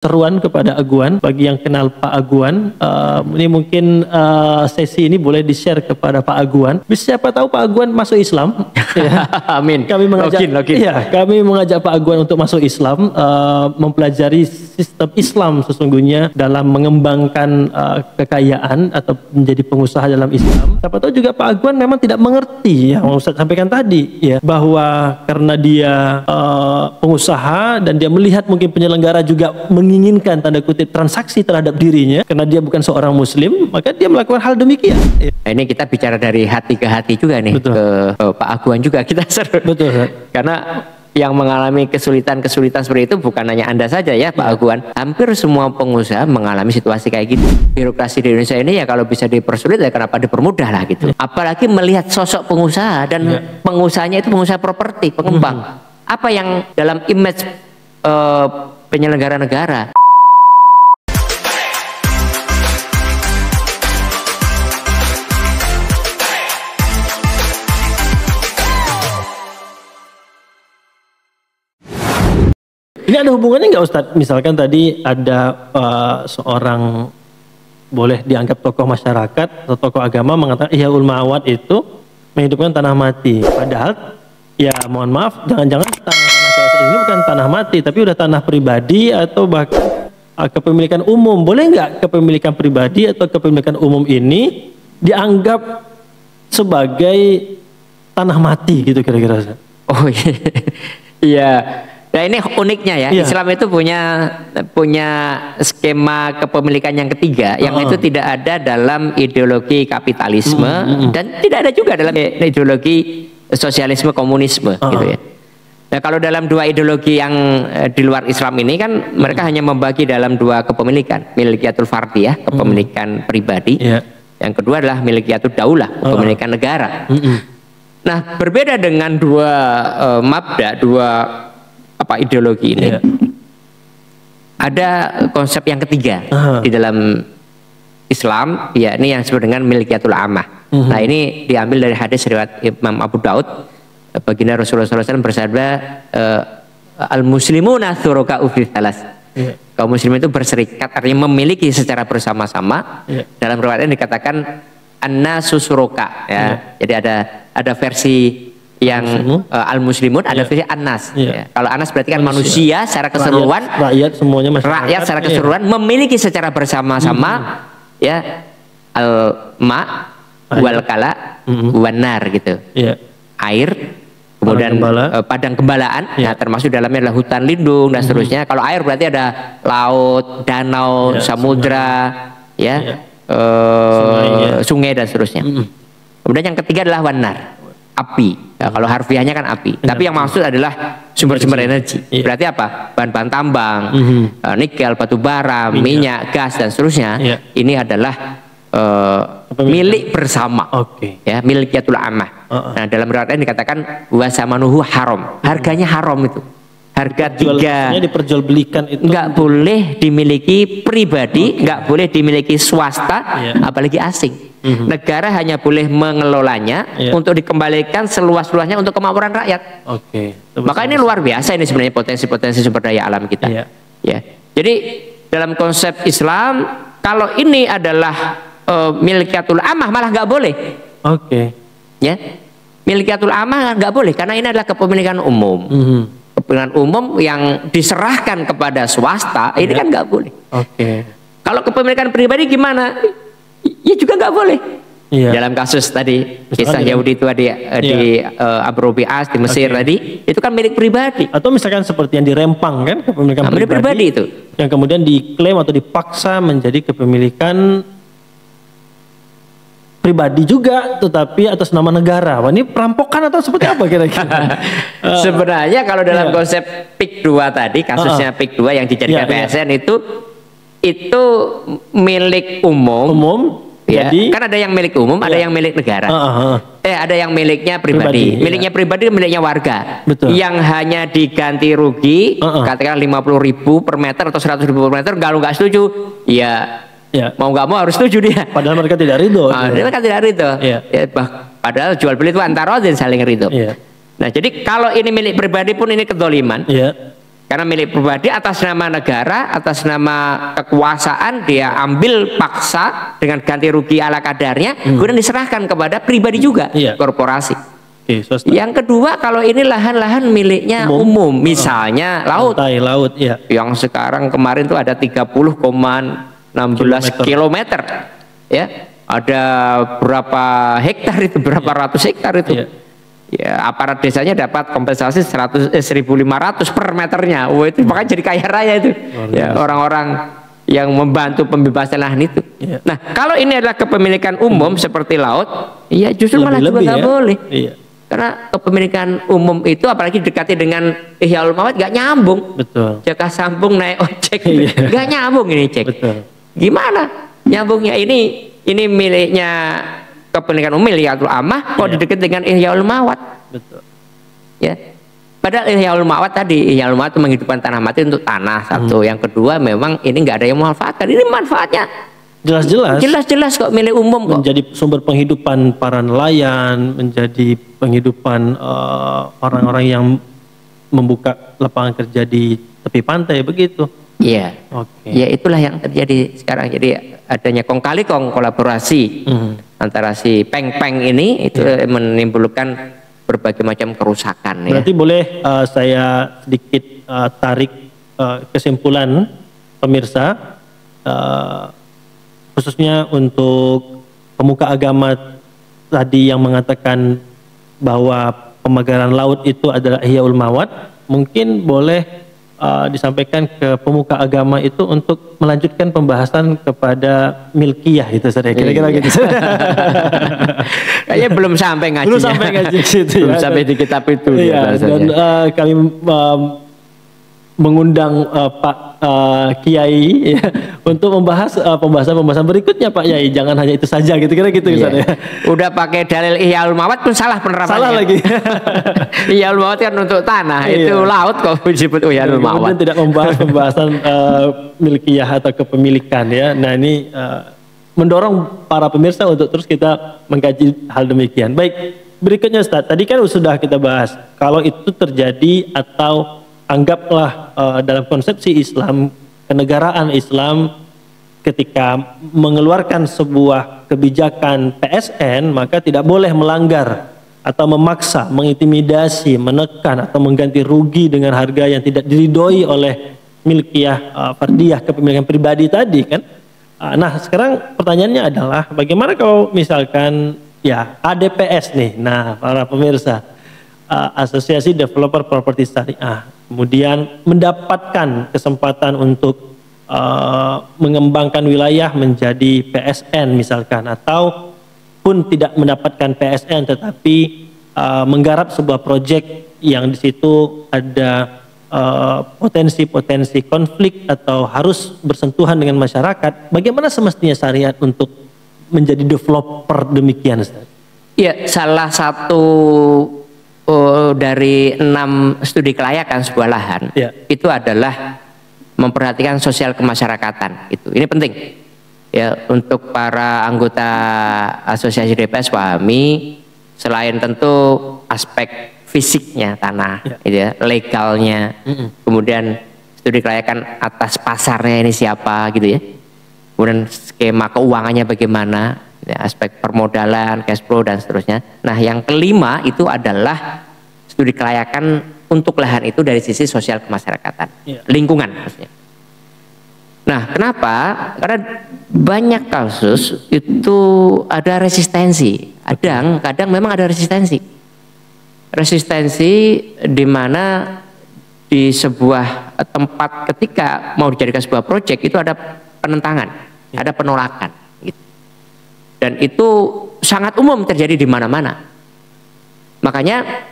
seruan kepada Aguan. Bagi yang kenal Pak Aguan, ini mungkin sesi ini boleh di-share kepada Pak Aguan. Siapa tahu Pak Aguan masuk Islam. Ya. Amin. Kami mengajak, login. Ya, kami mengajak Pak Aguan untuk masuk Islam, mempelajari sistem Islam sesungguhnya dalam mengembangkan kekayaan atau menjadi pengusaha dalam Islam. Siapa tahu juga Pak Aguan memang tidak mengerti yang Ustaz sampaikan tadi, ya, bahwa karena dia pengusaha dan dia melihat mungkin penyelenggara juga menginginkan tanda kutip transaksi terhadap dirinya karena dia bukan seorang muslim, maka dia melakukan hal demikian. Nah, ini kita bicara dari hati ke hati juga nih. Betul. Ke Pak Aguan juga kita seru. Betul. Karena yang mengalami kesulitan-kesulitan seperti itu bukan hanya Anda saja ya Pak Aguan. Hampir semua pengusaha mengalami situasi kayak gitu. Birokrasi di Indonesia ini ya kalau bisa dipersulit ya kenapa dipermudah lah gitu. Apalagi melihat sosok pengusaha dan pengusahanya itu pengusaha properti, pengembang. Apa yang dalam image penyelenggara negara. Ini ada hubungannya nggak Ustadz? Misalkan tadi ada seorang boleh dianggap tokoh masyarakat atau tokoh agama mengatakan Ihyaul Ma'wad itu menghidupkan tanah mati. Padahal ya mohon maaf, jangan-jangan tanah PSN ini bukan tanah mati, tapi udah tanah pribadi atau bahkan kepemilikan umum. Boleh nggak kepemilikan pribadi atau kepemilikan umum ini dianggap sebagai tanah mati gitu kira-kira? Oh iya. Nah ini uniknya ya, Islam itu punya skema kepemilikan yang ketiga, yang itu tidak ada dalam ideologi kapitalisme dan tidak ada juga dalam ideologi sosialisme komunisme gitu ya. Nah kalau dalam dua ideologi yang di luar Islam ini kan mereka hanya membagi dalam dua kepemilikan, milikiyatul fardiyah, kepemilikan pribadi, yang kedua adalah milikiyatul daulah, kepemilikan negara. Nah berbeda dengan dua mabda, dua ideologi ini, ada konsep yang ketiga di dalam Islam, ya ini yang disebut dengan milikiyatul ammah. Nah ini diambil dari hadis riwayat Imam Abu Daud. Baginda Rasulullah SAW bersabda, al muslimuna syuraka'u fi tsalas. Kaum muslim itu berserikat, artinya memiliki secara bersama-sama. Dalam riwayat ini dikatakan an-nasu syuraka, ya. Jadi ada versi yang al-muslimun, ada versi an-nas. Ya. Kalau an-nas berarti kan manusia secara keseluruhan, rakyat semuanya masyarakat. Rakyat secara keseluruhan memiliki secara bersama-sama ya al-ma wal kala wanar gitu. Air, kemudian padang gembalaan, nah, termasuk dalamnya adalah hutan lindung dan seterusnya. Kalau air berarti ada laut, danau, samudra, sungai dan seterusnya. Kemudian yang ketiga adalah wanar, api. Ya, kalau harfiahnya kan api, tapi yang maksud adalah sumber-sumber energi. Berarti apa? Bahan-bahan tambang, nikel, batu bara, minyak, gas dan seterusnya. Ini adalah milik bersama, ya, milikiyatul ammah. Nah dalam riwayat ini dikatakan wasamanuhu haram, harganya haram itu. Harga tiga diperjualbelikan itu nggak boleh dimiliki pribadi, nggak boleh dimiliki swasta, apalagi asing. Negara hanya boleh mengelolanya untuk dikembalikan seluas-luasnya untuk kemakmuran rakyat. Maka ini luar biasa ini sebenarnya potensi-potensi sumber daya alam kita. Ya. Jadi dalam konsep Islam kalau ini adalah milikiyatul ammah malah nggak boleh. Ya, milikiyatul ammah nggak boleh karena ini adalah kepemilikan umum. Kepemilikan umum yang diserahkan kepada swasta ini kan nggak boleh. Kalau kepemilikan pribadi gimana? Ya juga nggak boleh. Dalam kasus tadi kisah Yahudi itu di Amr bin As di Mesir tadi, itu kan milik pribadi. Atau misalkan seperti yang di Rempang kan, kepemilikan pribadi itu, yang kemudian diklaim atau dipaksa menjadi kepemilikan pribadi juga, tetapi atas nama negara. Wah, ini perampokan atau seperti apa kira-kira? Sebenarnya kalau dalam konsep PIK 2 tadi, kasusnya PIK 2 yang dijadikan PSN itu milik umum. Jadi kan ada yang milik umum, ada yang milik negara. Ada yang miliknya pribadi. Miliknya pribadi, miliknya warga. Yang hanya diganti rugi, katakan 50.000 per meter atau 100.000 per meter, kalau nggak setuju, mau nggak mau harus setuju dia. Padahal mereka tidak ridho. Mereka tidak ridho. Padahal jual beli itu antara saling ridho. Nah jadi kalau ini milik pribadi pun ini kedoliman. Karena milik pribadi atas nama negara, atas nama kekuasaan dia ambil paksa dengan ganti rugi ala kadarnya, kemudian diserahkan kepada pribadi juga, korporasi. Yang kedua, kalau ini lahan-lahan miliknya umum, misalnya laut, yang sekarang kemarin tuh ada 30,16 kilometer, ya, ada berapa hektar itu, berapa ratus hektar itu. Ya, aparat desanya dapat kompensasi 1.500 per meternya. Wah, itu makanya jadi kaya raya itu. Ya, orang-orang yang membantu pembebasan lahan itu. Nah, kalau ini adalah kepemilikan umum seperti laut, ya justru malah juga nggak boleh. Karena kepemilikan umum itu apalagi dekati dengan Ihya Ulumawat nggak nyambung. Betul. Jaka sambung naik ojek, nggak nyambung ini cek. Betul. Gimana nyambungnya? Ini miliknya kepemilikan umum Miliatul Amah kok didekat dengan Ihya Ulumawat. Betul. Ya. Padahal Ihya Ulumawat tadi, Ihya Ulumawat itu menghidupkan tanah mati untuk tanah satu. Yang kedua memang ini nggak ada yang memanfaatkan. Ini manfaatnya jelas-jelas kok milik umum kok. Menjadi sumber penghidupan para nelayan, menjadi penghidupan orang-orang yang membuka lapangan kerja di tepi pantai begitu. Iya. Ya itulah yang terjadi sekarang. Jadi adanya kong kali kong kolaborasi antara si peng-peng ini itu menimbulkan berbagai macam kerusakan. Berarti boleh saya sedikit tarik kesimpulan pemirsa, khususnya untuk pemuka agama tadi yang mengatakan bahwa pemagaran laut itu adalah Ihya Ulumawat, mungkin boleh disampaikan ke pemuka agama itu untuk melanjutkan pembahasan kepada milkiyah itu, saya kira-kira gitu. Kayaknya belum sampai ngaji. Belum sampai ngaji situ. Belum sampai di kitab itu. Iya, dan kami mengundang Pak Kiai ya, untuk membahas pembahasan berikutnya Pak Yai. Jangan hanya itu saja gitu, kira gitu ya. Udah pakai dalil Ihya Ulumawat pun salah penerapannya. Salah lagi. Ihya Ulumawat kan untuk tanah, itu laut kok disebut Ihya Ulumawat. Kemudian tidak membahas pembahasan milkiyah atau kepemilikan ya. Nah ini mendorong para pemirsa untuk terus kita mengkaji hal demikian. Baik, berikutnya Ustaz, tadi kan sudah kita bahas kalau itu terjadi atau anggaplah dalam konsepsi Islam, kenegaraan Islam ketika mengeluarkan sebuah kebijakan PSN, maka tidak boleh melanggar atau memaksa, mengintimidasi, menekan atau mengganti rugi dengan harga yang tidak diridhoi oleh milkiyah fardiyah, kepemilikan pribadi tadi kan. Nah sekarang pertanyaannya adalah bagaimana kalau misalkan ya ADPS nih, nah para pemirsa, Asosiasi Developer Properti Syariah, kemudian mendapatkan kesempatan untuk mengembangkan wilayah menjadi PSN misalkan, atau pun tidak mendapatkan PSN tetapi menggarap sebuah proyek yang di situ ada potensi-potensi konflik atau harus bersentuhan dengan masyarakat, bagaimana semestinya syariat untuk menjadi developer demikian Ustaz? Ya, salah satu dari 6 studi kelayakan sebuah lahan itu adalah memperhatikan sosial kemasyarakatan. Ini penting ya untuk para anggota asosiasi DPS pahami, selain tentu aspek fisiknya tanah, gitu ya, legalnya, kemudian studi kelayakan atas pasarnya ini siapa gitu ya, kemudian skema keuangannya bagaimana, ya, aspek permodalan, cash flow dan seterusnya. Nah yang kelima itu adalah studi kelayakan untuk lahan itu dari sisi sosial kemasyarakatan, lingkungan maksudnya. Nah kenapa? Karena banyak kasus itu ada resistensi, kadang memang ada resistensi di mana di sebuah tempat ketika mau dijadikan sebuah proyek itu ada penentangan, ada penolakan gitu. Dan itu sangat umum terjadi di mana-mana. Makanya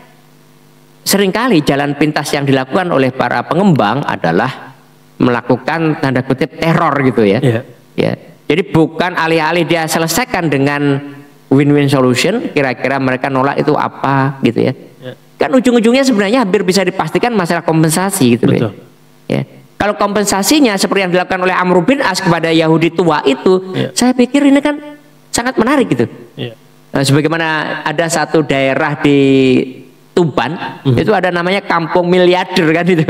seringkali jalan pintas yang dilakukan oleh para pengembang adalah melakukan tanda kutip teror gitu ya. Ya. Jadi bukan alih-alih dia selesaikan dengan win-win solution, kira-kira mereka nolak itu apa gitu ya. Kan ujung-ujungnya sebenarnya hampir bisa dipastikan masalah kompensasi gitu ya. Kalau kompensasinya seperti yang dilakukan oleh Amr bin As kepada Yahudi tua itu, saya pikir ini kan sangat menarik gitu. Nah, sebagaimana ada satu daerah di Tuban, itu ada namanya kampung miliarder kan itu.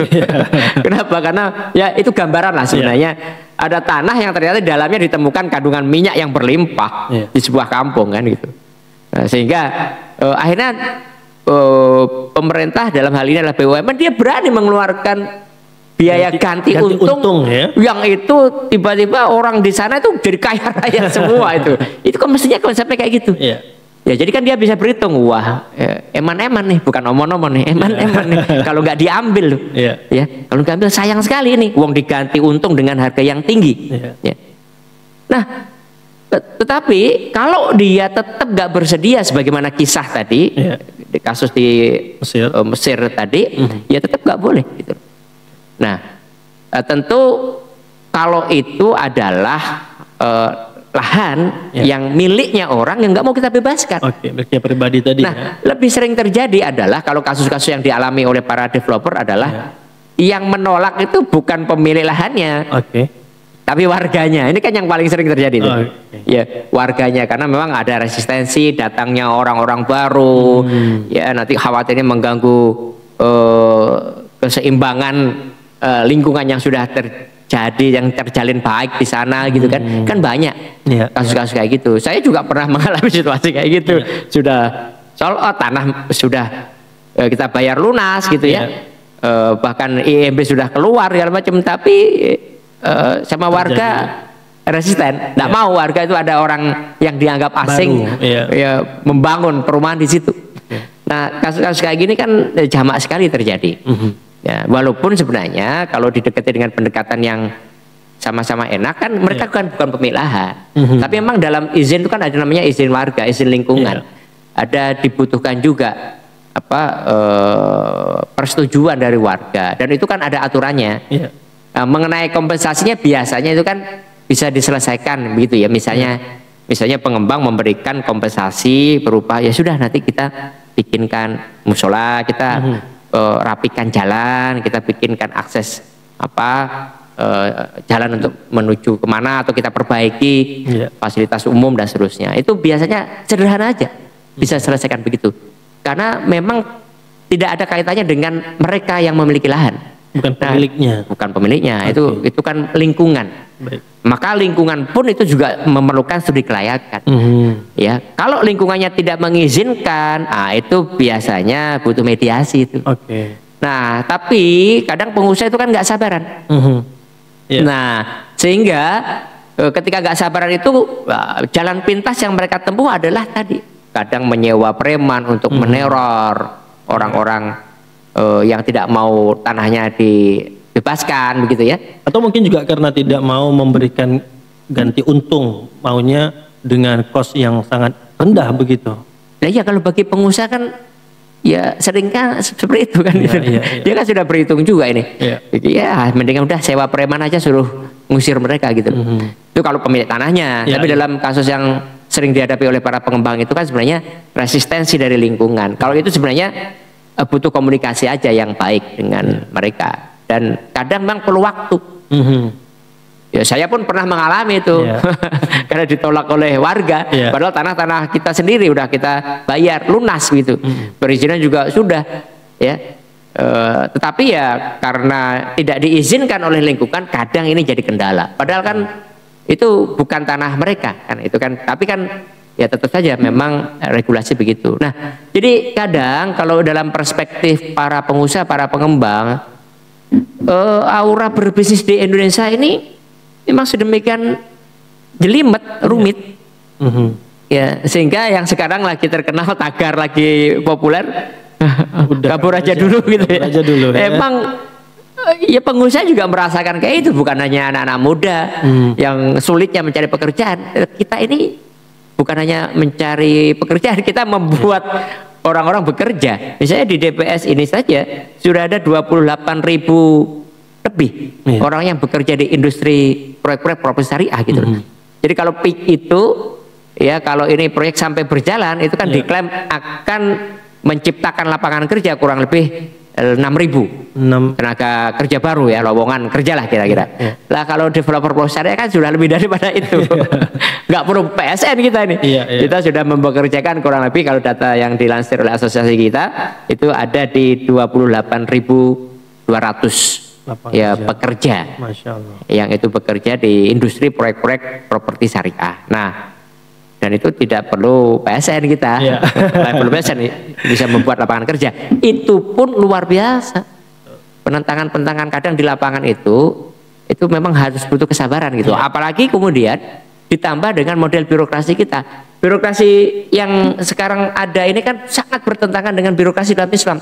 Kenapa? Karena ya itu gambaran lah sebenarnya. Ada tanah yang ternyata di dalamnya ditemukan kandungan minyak yang berlimpah di sebuah kampung kan gitu. Nah, sehingga akhirnya pemerintah dalam hal ini adalah BUMN, dia berani mengeluarkan biaya ganti untung ya? Yang itu tiba-tiba orang di sana itu jadi kaya raya semua itu. Itu kan mestinya konsepnya kayak gitu. Ya jadi kan dia bisa berhitung, wah eman-eman nih, bukan omon-omon nih, eman-eman nih. Kalau nggak diambil, ya kalau nggak ambil sayang sekali ini, uang diganti untung dengan harga yang tinggi. Ya. Nah, tetapi kalau dia tetap nggak bersedia, sebagaimana kisah tadi, di kasus di Mesir tadi, ya tetap nggak boleh. Gitu. Nah, tentu kalau itu adalah lahan yang miliknya orang yang nggak mau kita bebaskan. Oke, miliknya pribadi tadi. Nah, lebih sering terjadi adalah kalau kasus-kasus yang dialami oleh para developer adalah yang menolak itu bukan pemilik lahannya, tapi warganya. Ini kan yang paling sering terjadi. Ya, warganya, karena memang ada resistensi datangnya orang-orang baru. Ya, nanti khawatirnya mengganggu keseimbangan lingkungan yang sudah terjadi, yang terjalin baik di sana gitu kan. Kan banyak kasus-kasus kayak gitu. Saya juga pernah mengalami situasi kayak gitu. Sudah soal tanah sudah kita bayar lunas gitu ya. Bahkan IMB sudah keluar segala macam, tapi sama warga resisten. Nggak mau, warga itu ada orang yang dianggap asing ya membangun perumahan di situ. Nah, kasus-kasus kayak gini kan jamak sekali terjadi. Ya, walaupun sebenarnya kalau didekati dengan pendekatan yang sama-sama enak kan mereka kan bukan pemilik lahan. Tapi memang dalam izin itu kan ada namanya izin warga, izin lingkungan. Ada dibutuhkan juga persetujuan dari warga, dan itu kan ada aturannya. Nah, mengenai kompensasinya biasanya itu kan bisa diselesaikan begitu ya. Misalnya pengembang memberikan kompensasi berupa ya sudah nanti kita bikinkan musola, kita rapikan jalan, kita bikinkan akses jalan untuk menuju kemana, atau kita perbaiki fasilitas umum dan seterusnya. Itu biasanya sederhana aja, bisa selesaikan begitu, karena memang tidak ada kaitannya dengan mereka yang memiliki lahan, bukan pemiliknya. Bukan pemiliknya. Itu kan lingkungan. Maka lingkungan pun itu juga memerlukan studi kelayakan. Ya, kalau lingkungannya tidak mengizinkan, itu biasanya butuh mediasi itu. Nah, tapi kadang pengusaha itu kan nggak sabaran. Nah, sehingga ketika nggak sabaran itu jalan pintas yang mereka tempuh adalah tadi kadang menyewa preman untuk meneror orang-orang yang tidak mau tanahnya dibebaskan begitu ya. Atau mungkin juga karena tidak mau memberikan ganti untung, maunya dengan kos yang sangat rendah begitu. Nah ya, kalau bagi pengusaha kan ya sering kan seperti itu kan. Dia kan sudah berhitung juga ini. Ya mendingan udah sewa preman aja, suruh ngusir mereka gitu. Itu kalau pemilik tanahnya. Tapi dalam kasus yang sering dihadapi oleh para pengembang itu kan sebenarnya resistensi dari lingkungan. Kalau itu sebenarnya butuh komunikasi aja yang baik dengan mereka, dan kadang memang perlu waktu. Ya, saya pun pernah mengalami itu karena ditolak oleh warga, padahal tanah-tanah kita sendiri udah kita bayar lunas gitu, perizinan juga sudah ya. Tetapi ya karena tidak diizinkan oleh lingkungan, kadang ini jadi kendala. Padahal kan itu bukan tanah mereka kan, itu kan, tapi kan ya tetap saja memang regulasi begitu. Nah, jadi kadang kalau dalam perspektif para pengusaha, para pengembang, aura berbisnis di Indonesia ini memang sedemikian jelimet, rumit. Ya, sehingga yang sekarang lagi terkenal, tagar lagi populer, kabur aja dulu gitu ya. Emang ya pengusaha juga merasakan kayak itu, bukan hanya anak-anak muda yang sulitnya mencari pekerjaan. Kita ini bukan hanya mencari pekerjaan, kita membuat orang-orang bekerja. Misalnya di DPS ini saja sudah ada 28.000 lebih orang yang bekerja di industri proyek-proyek properti syariah gitu. Jadi kalau peak itu ya, kalau ini proyek sampai berjalan itu kan diklaim akan menciptakan lapangan kerja kurang lebih 6.000 tenaga kerja baru ya, lowongan kerja lah kira-kira. Lah kalau developer pelosarnya kan sudah lebih daripada itu. Nggak perlu PSN kita ini. Kita sudah mempekerjakan kurang lebih, kalau data yang dilansir oleh asosiasi kita itu ada di 28.200 ya pekerja. Masya Allah. Yang itu bekerja di industri proyek-proyek properti syariah. Nah, dan itu tidak perlu PSN kita, perlu PSN bisa membuat lapangan kerja. Itu pun luar biasa. Penentangan-penentangan kadang di lapangan itu memang harus butuh kesabaran gitu. Apalagi kemudian ditambah dengan model birokrasi kita. Birokrasi yang sekarang ada ini kan sangat bertentangan dengan birokrasi dalam Islam.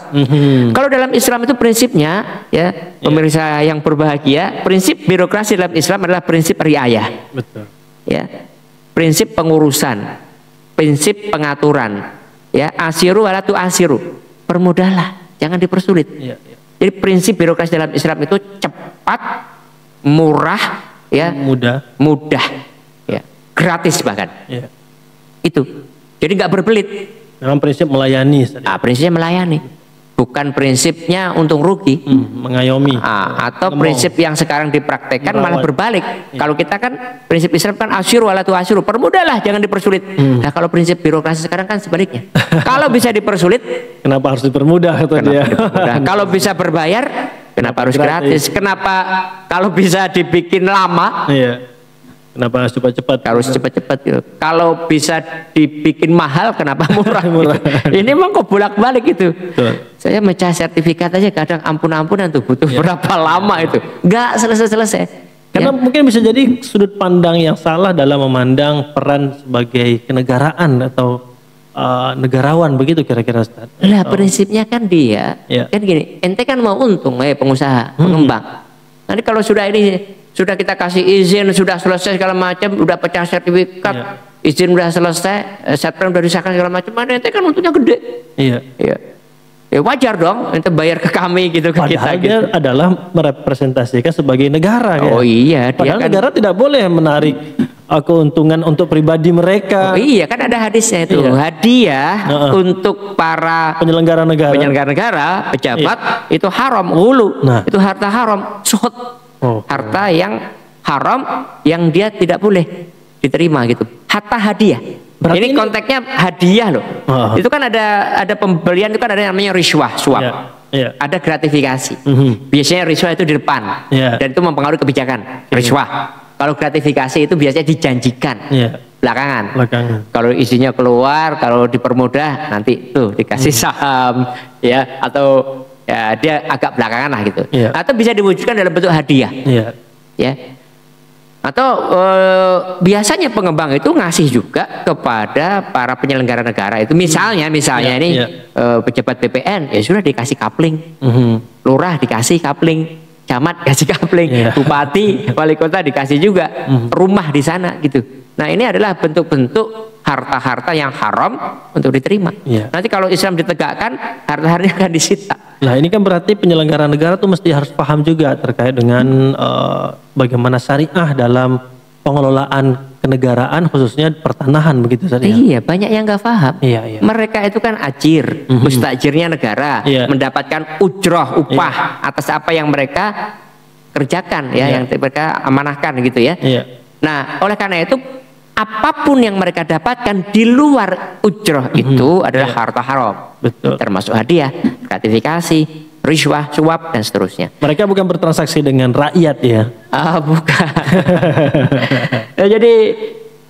Kalau dalam Islam itu prinsipnya ya, pemirsa yang berbahagia, prinsip birokrasi dalam Islam adalah prinsip riayah. Betul. Ya. Prinsip pengurusan, prinsip pengaturan, ya, asiru wala tu asiru, permudahlah, jangan dipersulit. Jadi prinsip birokrasi dalam Islam itu cepat, murah, ya, mudah, ya, gratis bahkan. Itu, jadi nggak berbelit. Memang prinsip melayani. Prinsipnya melayani, bukan prinsipnya untung rugi, mengayomi. Atau prinsip yang sekarang dipraktekkan malah berbalik. Kalau kita kan prinsip Islam kan asyuru wala tu asyuru, permudahlah jangan dipersulit. Nah kalau prinsip birokrasi sekarang kan sebaliknya. Kalau bisa dipersulit, kenapa harus dipermudah? Kalau bisa berbayar, kenapa harus gratis? Kenapa kalau bisa dibikin lama? Kenapa harus cepat-cepat? Harus cepat-cepat gitu. Kalau bisa dibikin mahal, kenapa murah? Gitu. Ini emang kok bolak-balik gitu. Saya mecah sertifikat aja kadang ampun-ampunan tuh butuh berapa lama itu. Nggak selesai-selesai. Karena mungkin bisa jadi sudut pandang yang salah dalam memandang peran sebagai kenegaraan atau negarawan, begitu kira-kira Ustaz. Lah prinsipnya kan dia, kan gini, ente kan mau untung, pengusaha, pengembang. Nanti kalau sudah kita kasih izin, sudah selesai segala macam, udah pecah sertifikat, izin udah selesai, setpren udah disahkan segala macam, mana ente kan untungnya gede. Ya wajar dong, ente bayar ke kami gitu, ke kita. Padahal dia adalah merepresentasikan sebagai negara. Padahal kan, negara tidak boleh menarik keuntungan untuk pribadi mereka. Kan ada hadisnya itu. Hadiah untuk para penyelenggara negara, pejabat itu haram, hulu. Itu harta haram, suhud. Harta yang haram yang dia tidak boleh diterima gitu. Harta hadiah. Berarti ini konteksnya hadiah loh. Itu kan ada pembelian, itu kan ada namanya riswah, suap. Ada gratifikasi. Biasanya riswah itu di depan. Dan itu mempengaruhi kebijakan. Riswah. Kalau gratifikasi itu biasanya dijanjikan. Belakangan. Kalau isinya keluar, kalau dipermudah nanti tuh dikasih saham ya, atau ya dia agak belakangan lah gitu. Atau bisa diwujudkan dalam bentuk hadiah. Ya. Atau biasanya pengembang itu ngasih juga kepada para penyelenggara negara itu. Misalnya ini pejabat BPN ya sudah dikasih kapling. Lurah dikasih kapling, camat dikasih kapling, bupati, wali kota dikasih juga rumah di sana gitu. Nah, ini adalah bentuk-bentuk harta-harta yang haram untuk diterima. Nanti kalau Islam ditegakkan, harta-hartanya akan disita. Nah, ini kan berarti penyelenggara negara tuh mesti harus paham juga terkait dengan bagaimana syariah dalam pengelolaan kenegaraan, khususnya pertanahan, begitu saja. Iya, banyak yang nggak paham. Mereka itu kan ajir, mustajirnya negara, mendapatkan ujroh, upah atas apa yang mereka kerjakan, yang mereka amanahkan gitu ya. Nah, oleh karena itu apapun yang mereka dapatkan di luar ujroh itu adalah harta haram. Termasuk hadiah, gratifikasi, riswah, suap, dan seterusnya. Mereka bukan bertransaksi dengan rakyat ya? Bukan. Jadi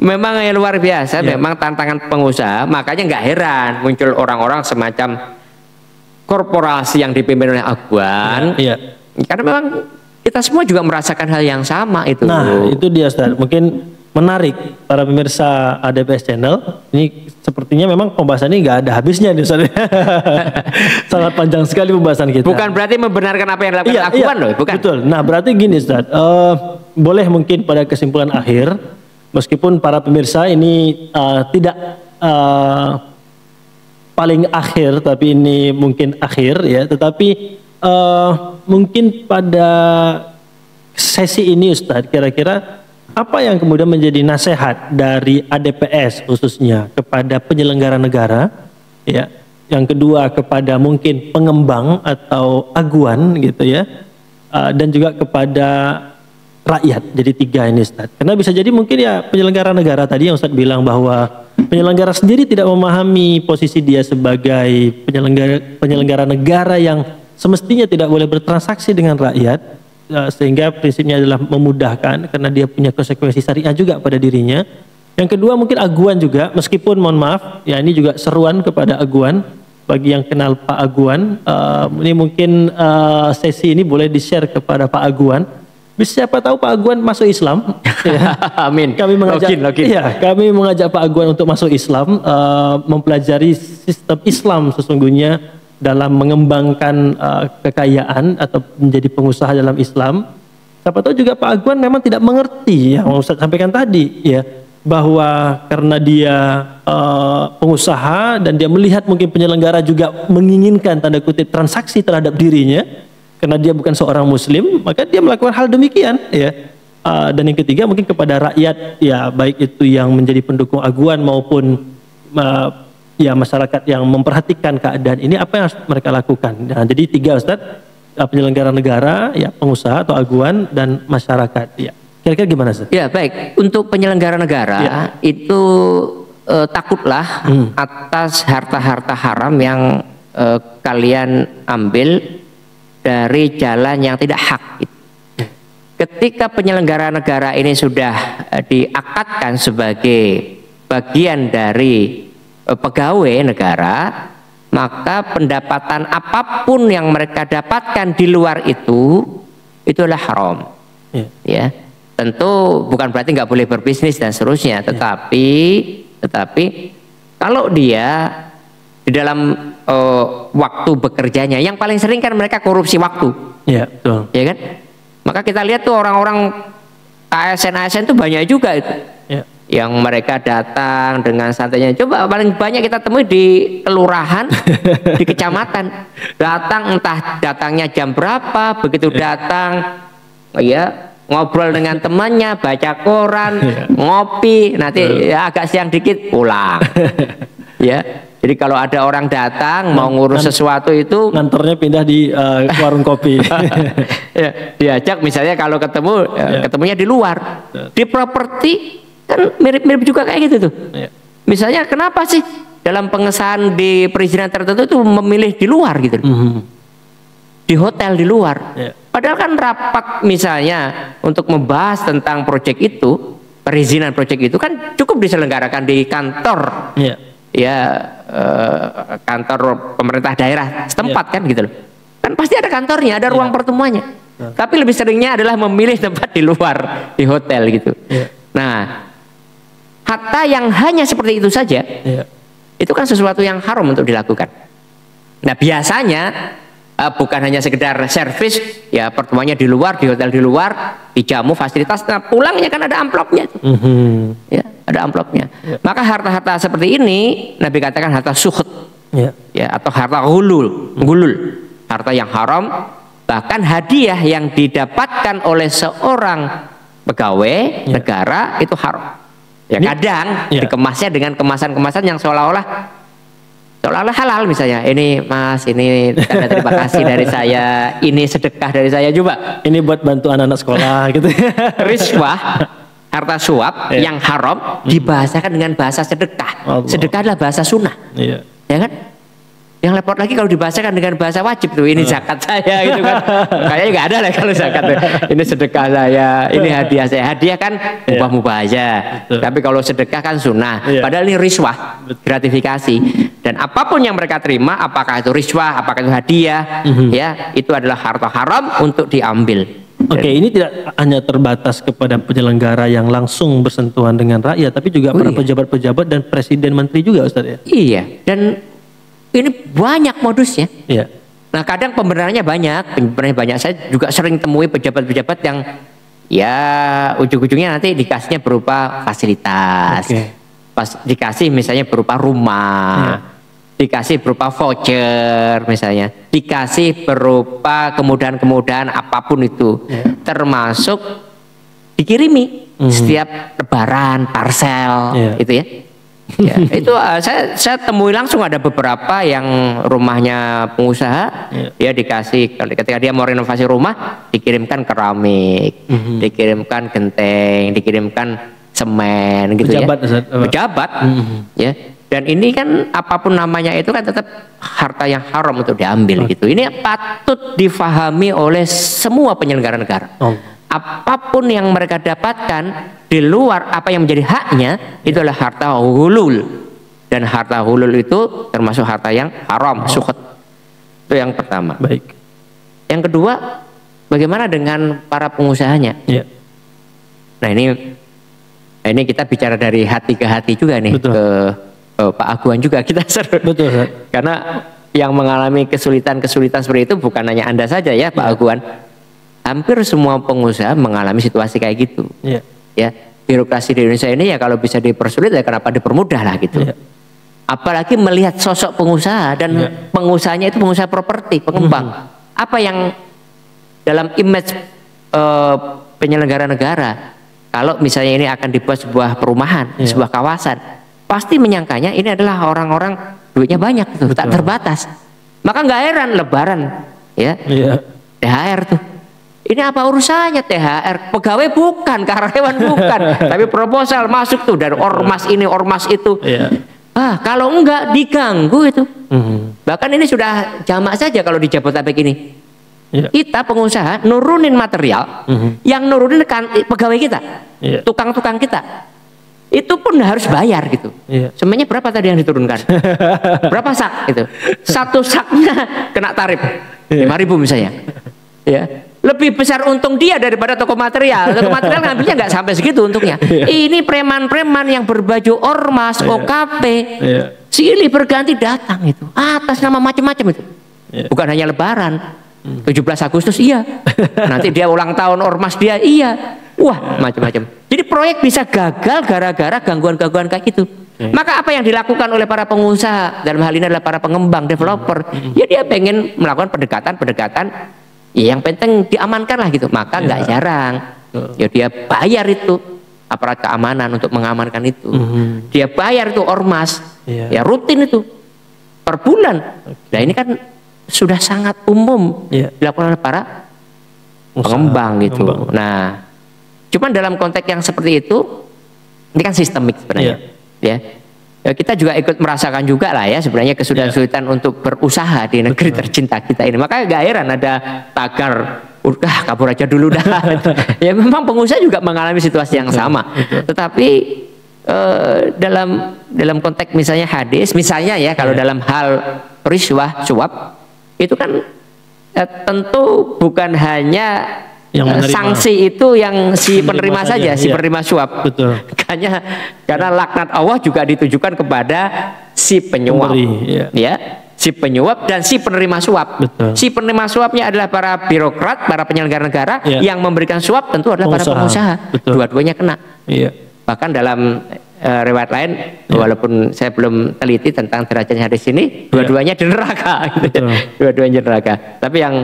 memang luar biasa, memang tantangan pengusaha. Makanya nggak heran muncul orang-orang semacam korporasi yang dipimpin oleh Aguan. Karena memang kita semua juga merasakan hal yang sama itu. Nah, itu dia Ustaz. Mungkin menarik para pemirsa ADPS Channel. Ini sepertinya memang pembahasan ini nggak ada habisnya nih Ustaz. Sangat panjang sekali pembahasan kita. Bukan berarti membenarkan apa yang dilakukan Aguan loh, bukan. Betul. Nah, berarti gini Ustaz. Boleh mungkin pada kesimpulan akhir, meskipun para pemirsa ini tidak paling akhir, tapi ini mungkin akhir ya. Tetapi mungkin pada sesi ini Ustadz, kira-kira apa yang kemudian menjadi nasihat dari ADPS khususnya kepada penyelenggara negara ya, yang kedua kepada mungkin pengembang atau aguan gitu ya, dan juga kepada rakyat. Jadi 3 ini Ustaz. Karena bisa jadi mungkin ya penyelenggara negara tadi yang Ustaz bilang bahwa penyelenggara sendiri tidak memahami posisi dia sebagai penyelenggara negara yang semestinya tidak boleh bertransaksi dengan rakyat, sehingga prinsipnya adalah memudahkan karena dia punya konsekuensi syariah juga pada dirinya. Yang kedua mungkin aguan juga, meskipun mohon maaf ya ini juga seruan kepada aguan bagi yang kenal Pak Aguan, ini mungkin sesi ini boleh di-share kepada Pak Aguan. Siapa tahu Pak Aguan masuk Islam. Ya. Amin. Kami mengajak, login. Ya, kami mengajak Pak Aguan untuk masuk Islam, mempelajari sistem Islam sesungguhnya dalam mengembangkan kekayaan atau menjadi pengusaha dalam Islam. Siapa tahu juga Pak Aguan memang tidak mengerti yang Ustaz sampaikan tadi, ya, bahwa karena dia pengusaha dan dia melihat mungkin penyelenggara juga menginginkan tanda kutip transaksi terhadap dirinya. Karena dia bukan seorang muslim, maka dia melakukan hal demikian, ya. Dan yang ketiga mungkin kepada rakyat, ya, baik itu yang menjadi pendukung aguan maupun ya masyarakat yang memperhatikan keadaan ini, apa yang harus mereka lakukan. Nah, jadi 3 Ustaz, penyelenggara negara, ya, pengusaha atau aguan, dan masyarakat. Ya. Kira-kira gimana Ustaz? Ya, baik. Untuk penyelenggara negara itu takutlah atas harta-harta haram yang kalian ambil dari jalan yang tidak hak. Ketika penyelenggara negara ini sudah diakatkan sebagai bagian dari pegawai negara, maka pendapatan apapun yang mereka dapatkan di luar itu adalah haram. Ya, tentu bukan berarti nggak boleh berbisnis dan seterusnya, tetapi kalau dia di dalam waktu bekerjanya, yang paling sering kan mereka korupsi waktu, ya, betul, ya kan? Maka kita lihat tuh orang-orang ASN itu banyak juga itu, ya, yang mereka datang dengan santainya. Coba paling banyak kita temui di kelurahan, di kecamatan, datang entah datangnya jam berapa, begitu datang, ya ngobrol dengan temannya, baca koran, ngopi, nanti ya, agak siang dikit pulang, ya. Jadi kalau ada orang datang mau ngurus sesuatu itu ngantornya pindah di warung kopi. Ya, diajak misalnya kalau ketemunya di luar. Di properti kan mirip-mirip juga kayak gitu tuh. Misalnya kenapa sih dalam pengesahan di perizinan tertentu itu memilih di luar gitu. Di hotel di luar. Padahal kan rapat misalnya untuk membahas tentang proyek itu, perizinan proyek itu kan cukup diselenggarakan di kantor. Kantor pemerintah daerah setempat kan gitu loh. Kan pasti ada kantornya, ada ruang pertemuannya. Tapi lebih seringnya adalah memilih tempat di luar, di hotel gitu. Nah, harta yang hanya seperti itu saja, itu kan sesuatu yang haram untuk dilakukan. Nah, biasanya bukan hanya sekedar servis, ya pertemuannya di luar, di hotel di luar, dijamu fasilitas, nah pulangnya kan ada amplopnya itu. Ya, ada amplopnya. Maka harta-harta seperti ini Nabi katakan harta suhud, ya, atau harta gulul, harta yang haram, bahkan hadiah yang didapatkan oleh seorang pegawai negara itu haram. Ya, kadang dikemasnya dengan kemasan-kemasan yang seolah-olah halal, misalnya ini Mas, ini tanda terima kasih dari saya, ini sedekah dari saya, coba ini buat bantu anak-anak sekolah gitu. Riswah, harta suap yang haram dibahasakan dengan bahasa sedekah. Sedekah adalah bahasa sunnah, ya kan? Yang repot lagi kalau dibahasakan dengan bahasa wajib tuh, ini zakat saya gitu kan. Kayaknya nggak ada lah kalau zakat tuh. Ini sedekah saya, ini hadiah saya. Hadiah kan mubah-mubah aja. Tapi kalau sedekah kan sunnah. Padahal ini riswah, gratifikasi. Dan apapun yang mereka terima, apakah itu riswah, apakah itu hadiah, ya itu adalah harta haram untuk diambil. Oke, ini tidak hanya terbatas kepada penyelenggara yang langsung bersentuhan dengan rakyat, tapi juga para pejabat-pejabat dan presiden menteri juga, Ustaz ya. Iya, dan ini banyak modusnya. Nah, kadang pembenarannya banyak. Saya juga sering temui pejabat-pejabat yang ya ujung-ujungnya nanti dikasihnya berupa fasilitas, dikasih misalnya berupa rumah, dikasih berupa voucher misalnya, dikasih berupa kemudahan-kemudahan apapun itu, termasuk dikirimi setiap lebaran parcel, itu ya. Ya, itu saya temui langsung ada beberapa yang rumahnya pengusaha, dia dikasih ketika dia mau renovasi rumah dikirimkan keramik, dikirimkan genteng, dikirimkan semen gitu pejabat, ya. Pejabat, ya. Dan ini kan apapun namanya itu kan tetap harta yang haram untuk diambil gitu. Ini patut difahami oleh semua penyelenggara negara. Apapun yang mereka dapatkan di luar apa yang menjadi haknya itu adalah harta hulul, dan harta hulul itu termasuk harta yang haram, sukhut. Itu yang pertama. Baik. Yang kedua, bagaimana dengan para pengusahanya? Ya. Nah ini kita bicara dari hati ke hati juga nih. Betul. Ke Pak Aguan juga kita seru. Betul. Karena yang mengalami kesulitan-kesulitan seperti itu bukan hanya Anda saja ya Pak Aguan. Hampir semua pengusaha mengalami situasi kayak gitu. Ya, birokrasi di Indonesia ini ya kalau bisa dipersulit ya kenapa dipermudah lah gitu. Apalagi melihat sosok pengusaha dan pengusahanya itu pengusaha properti, pengembang. Apa yang dalam image penyelenggara negara, kalau misalnya ini akan dibuat sebuah perumahan, sebuah kawasan, pasti menyangkanya ini adalah orang-orang duitnya banyak tuh, tak terbatas. Maka nggak heran Lebaran, ya, THR tuh. Ini apa urusannya THR? Pegawai bukan, karyawan bukan, tapi proposal masuk tuh dari ormas ini, ormas itu. Kalau enggak diganggu itu. Bahkan ini sudah jamak saja kalau di Jabodetabek ini. Kita pengusaha nurunin material, yang nurunin kan pegawai kita, tukang-tukang kita. Itu pun harus bayar gitu. Semuanya berapa tadi yang diturunkan? Berapa sak itu? Satu saknya kena tarif 5.000 misalnya. Ya. Lebih besar untung dia daripada toko material. Toko material ngambilnya nggak sampai segitu untungnya. Ini preman-preman yang berbaju ormas, OKP, silih berganti datang itu atas nama macam-macam itu. Bukan hanya Lebaran, 17 Agustus iya. Nanti dia ulang tahun ormas dia iya. Wah macam-macam. Jadi proyek bisa gagal gara-gara gangguan-gangguan kayak gitu. Maka apa yang dilakukan oleh para pengusaha dalam hal ini adalah para pengembang, developer, ya dia pengen melakukan pendekatan-pendekatan. Ya yang penting diamankan lah gitu. Maka nggak jarang ya dia bayar itu aparat keamanan untuk mengamankan itu. Dia bayar itu ormas, ya rutin itu per bulan. Nah ini kan sudah sangat umum dilakukan oleh para pengembang gitu. Nah cuman dalam konteks yang seperti itu ini kan sistemik sebenarnya. Ya kita juga ikut merasakan juga lah ya sebenarnya kesulitan-kesulitan untuk berusaha di negeri tercinta kita ini. Makanya gak heran ada tagar udah kabur aja dulu dah. Ya memang pengusaha juga mengalami situasi yang sama. Tetapi dalam konteks misalnya hadis, misalnya ya kalau dalam hal riswah, suap itu kan tentu bukan hanya sanksi itu yang si penerima saja, si penerima suap. Betul. Karena laknat Allah juga ditujukan kepada si penyuap, si penyuap dan si penerima suap. Betul. Si penerima suapnya adalah para birokrat, para penyelenggara negara, yang memberikan suap tentu adalah para pengusaha. Dua-duanya kena. Bahkan dalam riwayat lain, walaupun saya belum teliti tentang derajatnya hadis ini, dua-duanya di neraka. Dua-duanya di neraka. Tapi yang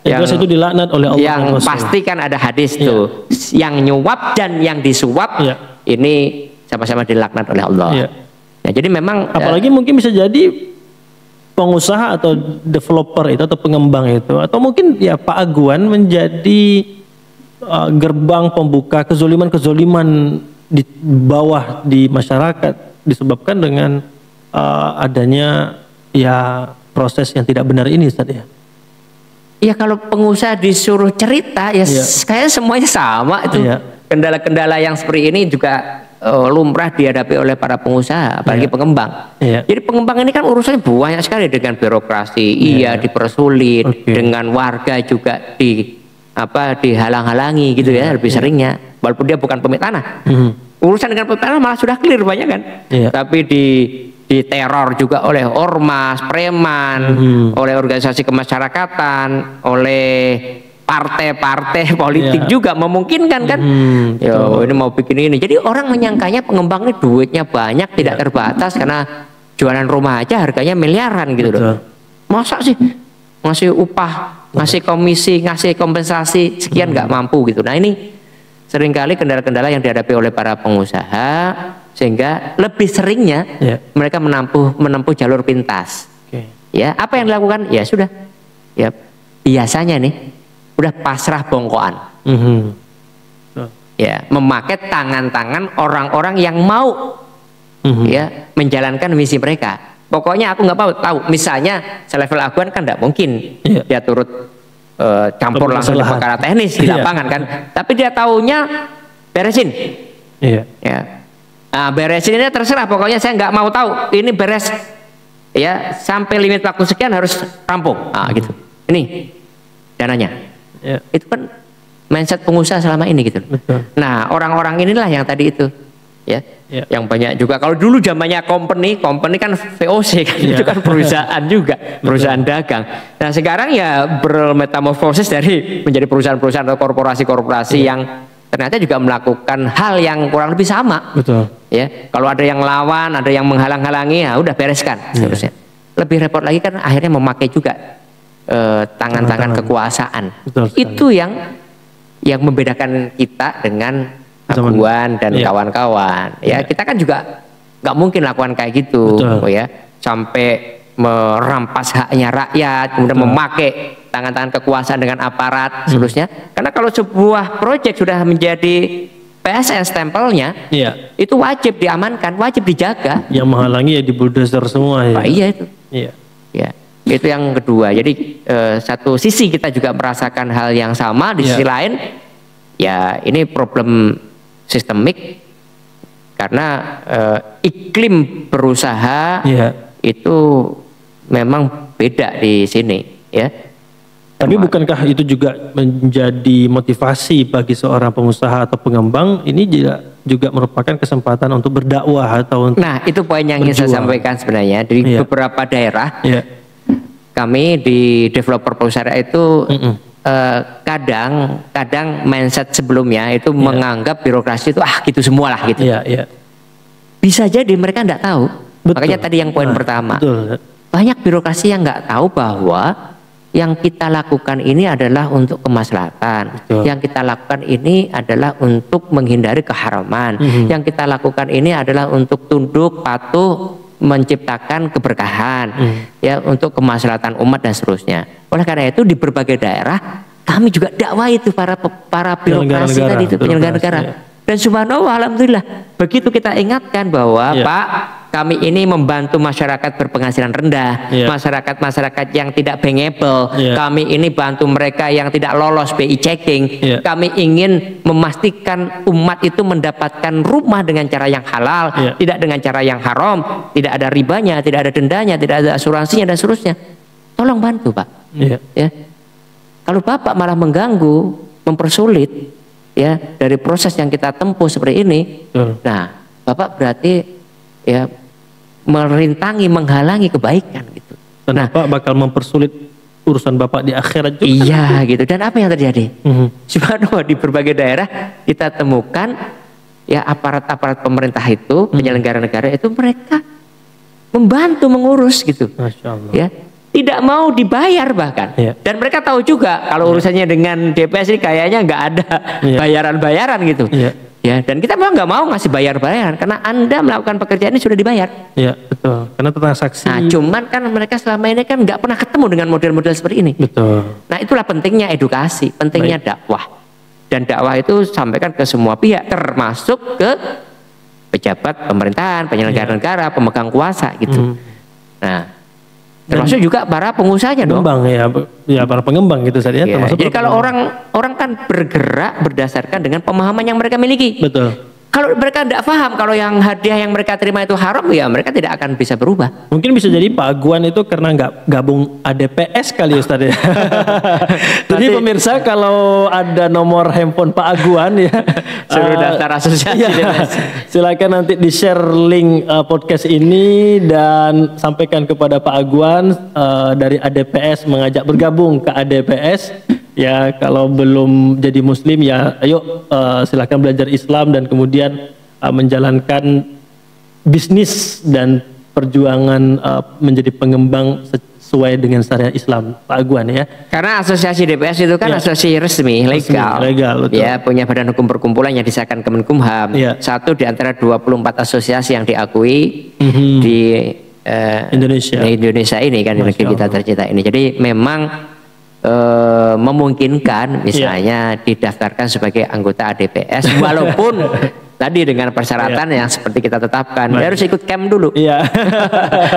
itu dilaknat oleh Allah. Yang pasti kan ada hadis tuh, yang nyuap dan yang disuap ini sama-sama dilaknat oleh Allah. Ya, jadi memang apalagi mungkin bisa jadi pengusaha atau developer itu atau pengembang itu, atau mungkin ya Pak Aguan menjadi gerbang pembuka kezoliman-kezoliman di bawah di masyarakat disebabkan dengan adanya ya proses yang tidak benar ini Ustaz ya. Ya kalau pengusaha disuruh cerita ya kayaknya semuanya sama itu. Kendala-kendala yang seperti ini juga lumrah dihadapi oleh para pengusaha, apalagi pengembang. Jadi pengembang ini kan urusannya banyak sekali dengan birokrasi, dipersulit, dengan warga juga dihalang-halangi gitu ya lebih seringnya. Walaupun dia bukan pemilik tanah. Urusan dengan pemilik tanah malah sudah clear banyak kan. Tapi diteror juga oleh ormas, preman, oleh organisasi kemasyarakatan, oleh partai-partai politik juga memungkinkan kan. Yo ini mau bikin ini. Jadi orang menyangkanya pengembang ini duitnya banyak, tidak terbatas karena jualan rumah aja harganya miliaran gitu loh. Masa sih ngasih upah, ngasih komisi, ngasih kompensasi sekian nggak mampu gitu. Nah ini seringkali kendala-kendala yang dihadapi oleh para pengusaha sehingga lebih seringnya mereka menempuh jalur pintas. Ya, apa yang dilakukan? Ya sudah, ya biasanya nih udah pasrah bongkoan. Ya, memakai tangan-tangan orang-orang yang mau ya menjalankan misi mereka. Pokoknya aku nggak tahu. Misalnya selevel aguan kan nggak mungkin dia turut campur langsung di perkara teknis di lapangan kan. Tapi dia taunya beresin. Ya. Nah, beresin ini terserah. Pokoknya saya nggak mau tahu. Ini beres. Ya, sampai limit waktu sekian harus rampung. Nah, gitu. Ini dananya. Itu kan mindset pengusaha selama ini gitu. Nah, orang-orang inilah yang tadi itu. Ya, yang banyak juga. Kalau dulu zamannya company kan VOC kan, itu kan perusahaan juga, perusahaan dagang. Nah sekarang ya bermetamorfosis dari menjadi perusahaan-perusahaan atau korporasi-korporasi yang ternyata juga melakukan hal yang kurang lebih sama. Ya, kalau ada yang lawan, ada yang menghalang-halangi, ya udah bereskan. Seterusnya. Lebih repot lagi kan akhirnya memakai juga tangan-tangan kekuasaan. Itu yang membedakan kita dengan Aguan dan kawan-kawan. Ya, kita kan juga nggak mungkin lakukan kayak gitu, ya, sampai merampas haknya rakyat, kemudian memakai tangan-tangan kekuasaan dengan aparat, seterusnya. Karena kalau sebuah proyek sudah menjadi PSN stempelnya, itu wajib diamankan, wajib dijaga. Yang menghalangi ya di bulldozer semua. Ya. Iya itu. Ya, itu yang kedua. Jadi satu sisi kita juga merasakan hal yang sama, di sisi lain, ya ini problem sistemik karena iklim berusaha itu memang beda di sini, ya. Tapi bukankah itu juga menjadi motivasi bagi seorang pengusaha atau pengembang? Ini juga merupakan kesempatan untuk berdakwah atau untuk itu poin yang ingin saya sampaikan sebenarnya. Di beberapa daerah, kami di developer perusahaan itu kadang mindset sebelumnya itu menganggap birokrasi itu gitu semua lah gitu. Bisa jadi mereka nggak tahu. Makanya tadi yang poin pertama, banyak birokrasi yang nggak tahu bahwa yang kita lakukan ini adalah untuk kemaslahatan. Yang kita lakukan ini adalah untuk menghindari keharaman. Yang kita lakukan ini adalah untuk tunduk patuh menciptakan keberkahan, ya, untuk kemaslahatan umat dan seterusnya. Oleh karena itu di berbagai daerah kami juga dakwah itu para birokrasi tadi itu, penyelenggara negara. Dan subhanallah, alhamdulillah, begitu kita ingatkan bahwa Pak, kami ini membantu masyarakat berpenghasilan rendah, masyarakat yang tidak bankable, kami ini bantu mereka yang tidak lolos BI checking, kami ingin memastikan umat itu mendapatkan rumah dengan cara yang halal, tidak dengan cara yang haram, tidak ada ribanya, tidak ada dendanya, tidak ada asuransinya dan seterusnya. Tolong bantu Pak. Ya. Kalau Bapak malah mengganggu, mempersulit, ya, dari proses yang kita tempuh seperti ini, nah Bapak berarti ya merintangi, menghalangi kebaikan gitu. Dan Bapak bakal mempersulit urusan Bapak di akhirat juga. Iya gitu. Dan apa yang terjadi? Subhanallah, di berbagai daerah kita temukan ya aparat-aparat pemerintah itu, penyelenggara negara itu, mereka membantu mengurus gitu. Masya Allah. Ya, tidak mau dibayar bahkan. Dan mereka tahu juga kalau urusannya dengan DPS ini kayaknya nggak ada bayaran-bayaran gitu. Ya, dan kita memang nggak mau ngasih bayar-bayaran karena Anda melakukan pekerjaan ini sudah dibayar. Iya, betul. Karena transaksi. Nah, cuman kan mereka selama ini kan nggak pernah ketemu dengan model-model seperti ini. Betul. Nah, itulah pentingnya edukasi, pentingnya dakwah. Dan dakwah itu sampaikan ke semua pihak, termasuk ke pejabat pemerintahan, penyelenggara negara, pemegang kuasa gitu. Nah, termasuk juga para pengusahanya dong. Ya para pengembang gitu saja. Jadi kalau orang kan bergerak berdasarkan dengan pemahaman yang mereka miliki. Betul. Kalau mereka tidak paham kalau yang hadiah yang mereka terima itu haram, ya mereka tidak akan bisa berubah. Mungkin bisa jadi Pak Aguan itu karena nggak gabung ADPS kali Ustaz ya. Jadi pemirsa kalau ada nomor handphone Pak Aguan ya, suruh daftar asosiasi. Silakan nanti di share link podcast ini dan sampaikan kepada Pak Aguan dari ADPS mengajak bergabung ke ADPS. Ya, kalau belum jadi muslim ya ayo silakan belajar Islam dan kemudian menjalankan bisnis dan perjuangan menjadi pengembang sesuai dengan syariat Islam, Pak Aguan ya. Karena asosiasi DPS itu kan asosiasi resmi, legal, betul. Ya, punya badan hukum perkumpulan yang disahkan Kemenkumham. Satu di antara 24 asosiasi yang diakui di Indonesia ini kan, di negeri kita tercinta ini. Jadi memang memungkinkan misalnya didaftarkan sebagai anggota ADPS walaupun tadi dengan persyaratan yang seperti kita tetapkan. Dia harus ikut camp dulu.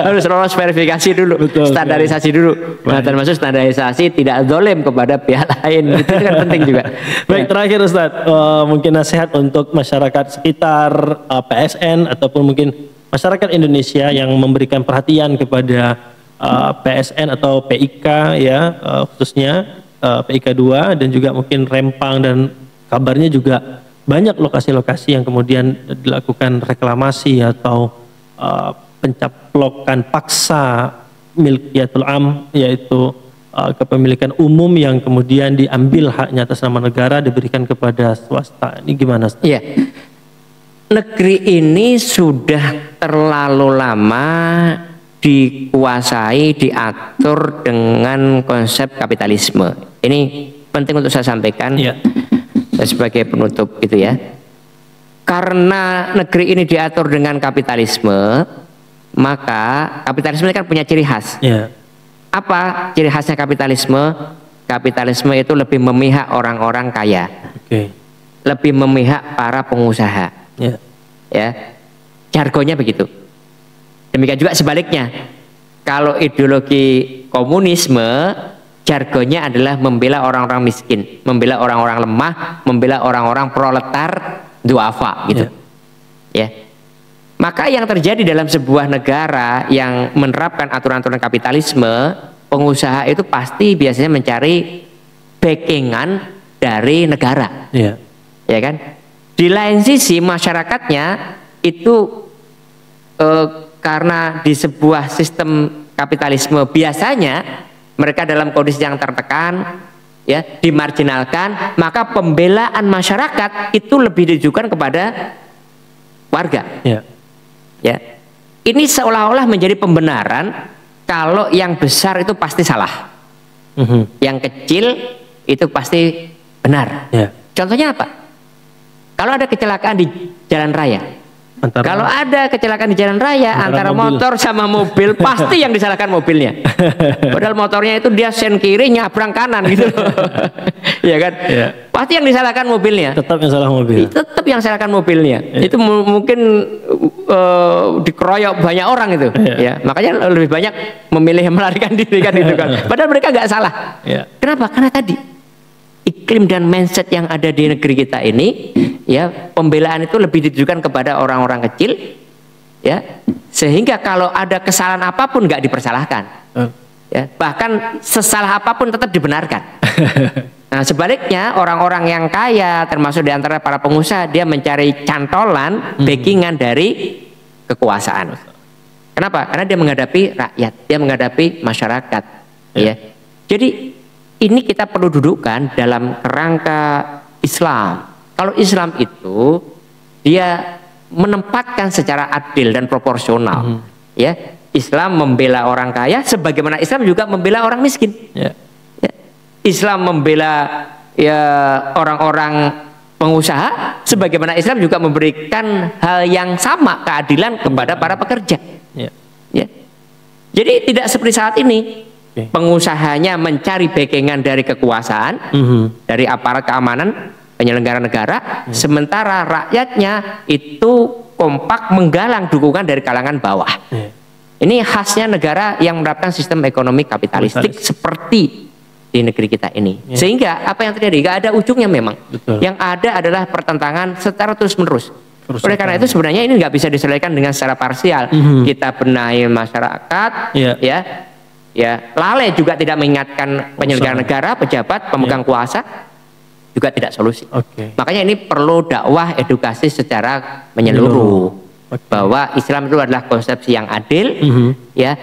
Harus lolos verifikasi dulu. Standarisasi dulu. Nah, termasuk standarisasi tidak zalim kepada pihak lain. Itu kan penting juga. Baik, terakhir Ustadz, mungkin nasihat untuk masyarakat sekitar PSN ataupun mungkin masyarakat Indonesia yang memberikan perhatian kepada PSN atau PIK ya, khususnya PIK 2 dan juga mungkin Rempang, dan kabarnya juga banyak lokasi-lokasi yang kemudian dilakukan reklamasi atau pencaplokan paksa milkiyatul am, yaitu kepemilikan umum yang kemudian diambil haknya atas nama negara diberikan kepada swasta. Ini gimana? Iya. Negeri ini sudah terlalu lama dikuasai, diatur dengan konsep kapitalisme. Ini penting untuk saya sampaikan sebagai penutup gitu ya. Karena negeri ini diatur dengan kapitalisme, maka kapitalisme ini kan punya ciri khas. Apa ciri khasnya kapitalisme? Kapitalisme itu lebih memihak orang-orang kaya, lebih memihak para pengusaha. Ya, jargonnya begitu. Demikian juga sebaliknya, kalau ideologi komunisme jargonnya adalah membela orang-orang miskin, membela orang-orang lemah, membela orang-orang proletar duafa gitu. Ya. Maka yang terjadi dalam sebuah negara yang menerapkan aturan-aturan kapitalisme, pengusaha itu pasti biasanya mencari backingan dari negara. Ya kan? Di lain sisi masyarakatnya itu karena di sebuah sistem kapitalisme biasanya mereka dalam kondisi yang tertekan, ya, dimarginalkan, maka pembelaan masyarakat itu lebih ditujukan kepada warga. Ya, ini seolah-olah menjadi pembenaran kalau yang besar itu pasti salah, yang kecil itu pasti benar. Contohnya apa? Kalau ada kecelakaan di jalan raya. Kalau ada kecelakaan di jalan raya antara motor sama mobil, pasti yang disalahkan mobilnya. Padahal motornya itu dia sen kiri nyabrang kanan gitu loh. Ya kan? Pasti yang disalahkan mobilnya. Tetap yang salah mobil. Tetap yang salahkan mobilnya. Itu mungkin dikeroyok banyak orang itu. Ya, makanya lebih banyak memilih melarikan diri kan itu kan. Padahal mereka nggak salah. Kenapa? Karena tadi iklim dan mindset yang ada di negeri kita ini, ya, pembelaan itu lebih ditujukan kepada orang-orang kecil, ya, sehingga kalau ada kesalahan apapun nggak dipersalahkan, ya, bahkan sesalah apapun tetap dibenarkan. Nah, sebaliknya orang-orang yang kaya, termasuk di antara para pengusaha, dia mencari cantolan, backingan dari kekuasaan. Kenapa? Karena dia menghadapi rakyat, dia menghadapi masyarakat, ya. Jadi ini kita perlu dudukkan dalam kerangka Islam. Kalau Islam itu dia menempatkan secara adil dan proporsional, ya. Islam membela orang kaya, sebagaimana Islam juga membela orang miskin. Ya. Islam membela ya orang-orang pengusaha, sebagaimana Islam juga memberikan hal yang sama, keadilan kepada para pekerja. Ya. Jadi tidak seperti saat ini. Pengusahanya mencari backingan dari kekuasaan, dari aparat keamanan, penyelenggara negara, sementara rakyatnya itu kompak menggalang dukungan dari kalangan bawah. Ini khasnya negara yang menerapkan sistem ekonomi kapitalistik seperti di negeri kita ini. Sehingga apa yang terjadi? Gak ada ujungnya memang. Yang ada adalah pertentangan secara terus-menerus. Oleh karena itu sebenarnya ini nggak bisa diselesaikan dengan secara parsial. Kita benahi masyarakat, ya, lalai juga tidak mengingatkan penyelenggara negara, pejabat, pemegang kuasa, juga tidak solusi. Makanya ini perlu dakwah edukasi secara menyeluruh, bahwa Islam itu adalah konsepsi yang adil. Ya,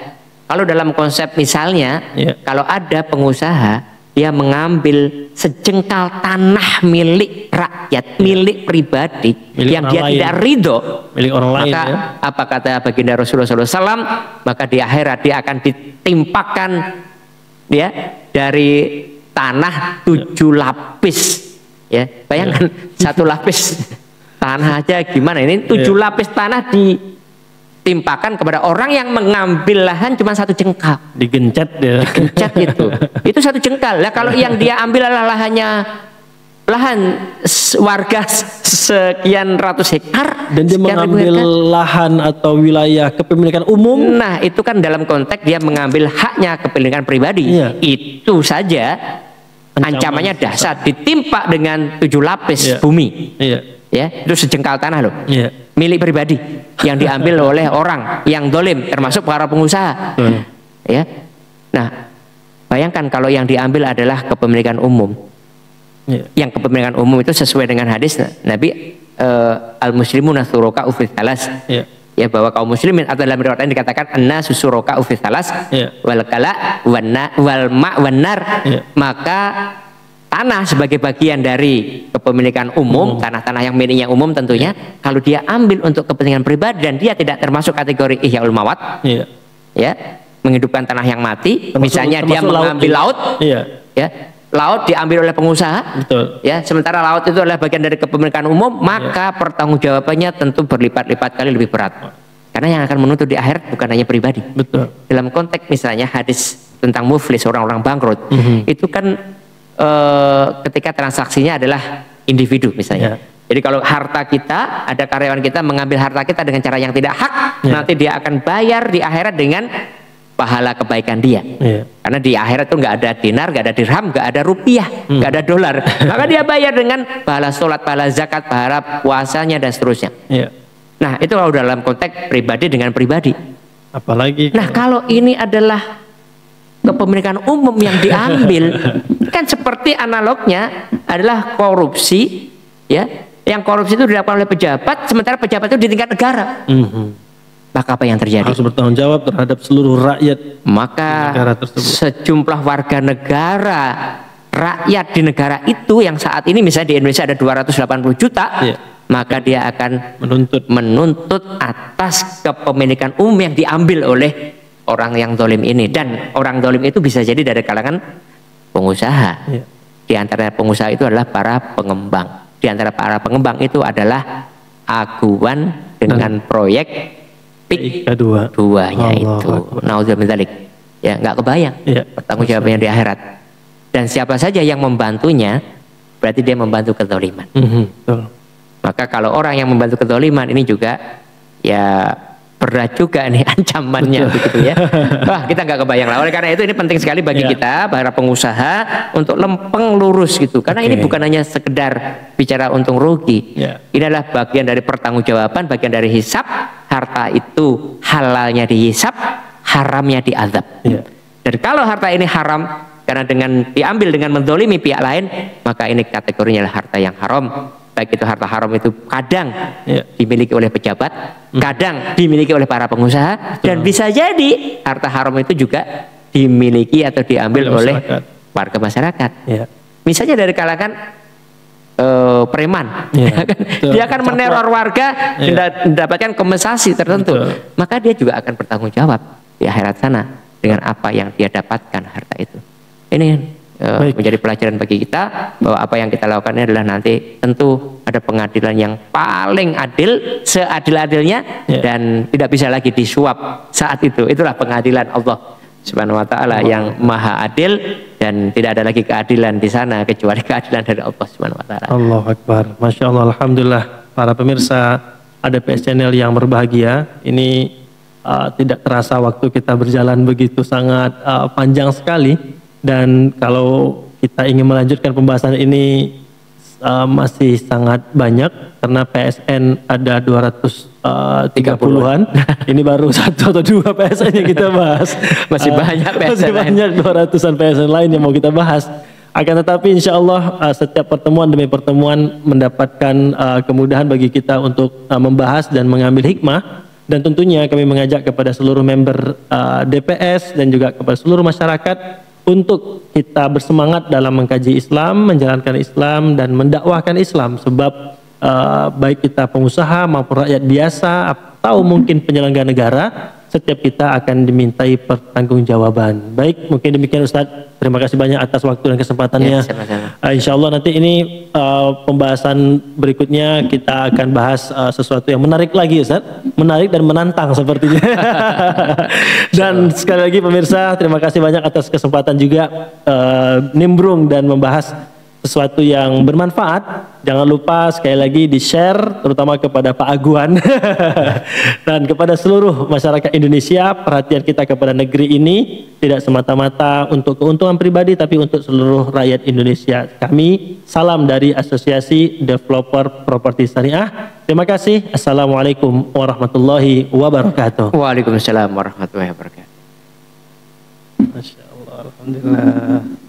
kalau dalam konsep misalnya, kalau ada pengusaha dia mengambil sejengkal tanah milik rakyat, milik pribadi, milik yang dia tidak ridho, milik orang lain, maka ya? apa kata baginda Rasulullah SAW? Maka di akhirat dia akan ditimpakan ya dari tanah 7 lapis. Ya, bayangkan satu lapis tanah aja gimana, ini 7 lapis tanah ditimpakan kepada orang yang mengambil lahan cuma 1 jengkal. Digencet dia. Digencet itu 1 jengkal. Lah kalau yang dia ambil adalah lahan warga sekian ratus hektar dan dia mengambil lahan atau wilayah kepemilikan umum. Nah, itu kan dalam konteks dia mengambil haknya kepemilikan pribadi. Itu saja ancamannya dahsyat, ditimpa dengan 7 lapis bumi. Ya, itu sejengkal tanah loh. Milik pribadi yang diambil oleh orang yang dolim, termasuk para pengusaha. Ya. Nah, bayangkan kalau yang diambil adalah kepemilikan umum. Yang kepemilikan umum itu sesuai dengan hadis Nabi, al-muslimuna syuraka fi tsalas. Ya, bahwa kaum muslimin atau dalam riwayat lain dikatakan annasu syuraka fi tsalas wal kala wal ma wan nar. Maka tanah sebagai bagian dari kepemilikan umum, tanah-tanah yang miliknya umum tentunya, kalau dia ambil untuk kepentingan pribadi dan dia tidak termasuk kategori ihyaul mawat, ya, menghidupkan tanah yang mati, misalnya dia mengambil laut, ya, laut diambil oleh pengusaha, ya, sementara laut itu adalah bagian dari kepemilikan umum, maka pertanggungjawabannya tentu berlipat-lipat kali lebih berat. Karena yang akan menuntut di akhirat bukan hanya pribadi. Dalam konteks misalnya hadis tentang muflis, orang-orang bangkrut, itu kan ketika transaksinya adalah individu misalnya. Jadi kalau harta kita, ada karyawan kita mengambil harta kita dengan cara yang tidak hak, nanti dia akan bayar di akhirat dengan pahala kebaikan dia. Karena di akhirat itu nggak ada dinar, nggak ada dirham, nggak ada rupiah, nggak ada dolar. Maka dia bayar dengan pahala sholat, pahala zakat, pahala puasanya dan seterusnya. Nah, itu kalau dalam konteks pribadi dengan pribadi. Apalagi nah, kalau ini adalah kepemilikan umum yang diambil, kan seperti analognya adalah korupsi, ya, yang korupsi itu dilakukan oleh pejabat, sementara pejabat itu di tingkat negara. Maka apa yang terjadi? Harus bertanggung jawab terhadap seluruh rakyat. Maka sejumlah warga negara, rakyat di negara itu yang saat ini misalnya di Indonesia ada 280 juta, maka dia akan menuntut atas kepemilikan umum yang diambil oleh orang yang dolim ini. Dan orang dolim itu bisa jadi dari kalangan pengusaha. Di antara pengusaha itu adalah para pengembang. Di antara para pengembang itu adalah aguan dengan proyek PIK duanya itu. Nauzubillah. Ya, nggak kebayang pertanggung jawabannya di akhirat. Dan siapa saja yang membantunya, berarti dia membantu kezaliman. Maka kalau orang yang membantu kezaliman ini juga ya berat juga nih ancamannya begitu ya. Wah, kita nggak kebayang lah. Oleh karena itu ini penting sekali bagi kita para pengusaha untuk lempeng lurus gitu. Karena ini bukan hanya sekedar bicara untung rugi. Ini adalah bagian dari pertanggungjawaban, bagian dari hisab. Harta itu halalnya dihisab, haramnya diazab. Dan kalau harta ini haram karena dengan diambil dengan mendolimi pihak lain, maka ini kategorinya adalah harta yang haram. Baik itu harta haram itu kadang dimiliki oleh pejabat, kadang dimiliki oleh para pengusaha, dan bisa jadi harta haram itu juga dimiliki atau diambil oleh warga masyarakat. Misalnya dari kalangan preman, dia akan meneror warga, mendapatkan kompensasi tertentu, maka dia juga akan bertanggung jawab di akhirat sana dengan apa yang dia dapatkan harta itu. Ini menjadi pelajaran bagi kita bahwa apa yang kita lakukan ini adalah nanti tentu ada pengadilan yang paling adil, seadil-adilnya, dan tidak bisa lagi disuap saat itu. Itulah pengadilan Allah Subhanahu wa taala yang maha adil, dan tidak ada lagi keadilan di sana kecuali keadilan dari Allah Subhanahu wa taala. Allahu Akbar. Masya Allah, alhamdulillah. Para pemirsa ADPS Channel yang berbahagia, ini tidak terasa waktu kita berjalan begitu sangat panjang sekali. Dan kalau kita ingin melanjutkan pembahasan ini masih sangat banyak, karena PSN ada 230-an. Ini baru 1 atau 2 PSN yang kita bahas. Masih banyak PSN. Masih banyak 200-an PSN lain yang mau kita bahas. Akan tetapi insya Allah setiap pertemuan demi pertemuan mendapatkan kemudahan bagi kita untuk membahas dan mengambil hikmah. Dan tentunya kami mengajak kepada seluruh member DPS dan juga kepada seluruh masyarakat untuk kita bersemangat dalam mengkaji Islam, menjalankan Islam dan mendakwahkan Islam, sebab baik kita pengusaha maupun rakyat biasa atau mungkin penyelenggara negara, setiap kita akan dimintai pertanggungjawaban. Baik, mungkin demikian Ustaz. Terima kasih banyak atas waktu dan kesempatannya. Ya, insya Allah nanti ini pembahasan berikutnya kita akan bahas sesuatu yang menarik lagi Ustaz. Menarik dan menantang sepertinya. Dan sekali lagi pemirsa, terima kasih banyak atas kesempatan juga nimbrung dan membahas sesuatu yang bermanfaat. Jangan lupa sekali lagi di-share terutama kepada Pak Aguan dan kepada seluruh masyarakat Indonesia. Perhatian kita kepada negeri ini tidak semata-mata untuk keuntungan pribadi tapi untuk seluruh rakyat Indonesia. Kami salam dari Asosiasi Developer Properti Syariah. Terima kasih. Assalamualaikum warahmatullahi wabarakatuh. Waalaikumsalam warahmatullahi wabarakatuh. Masya Allah, alhamdulillah.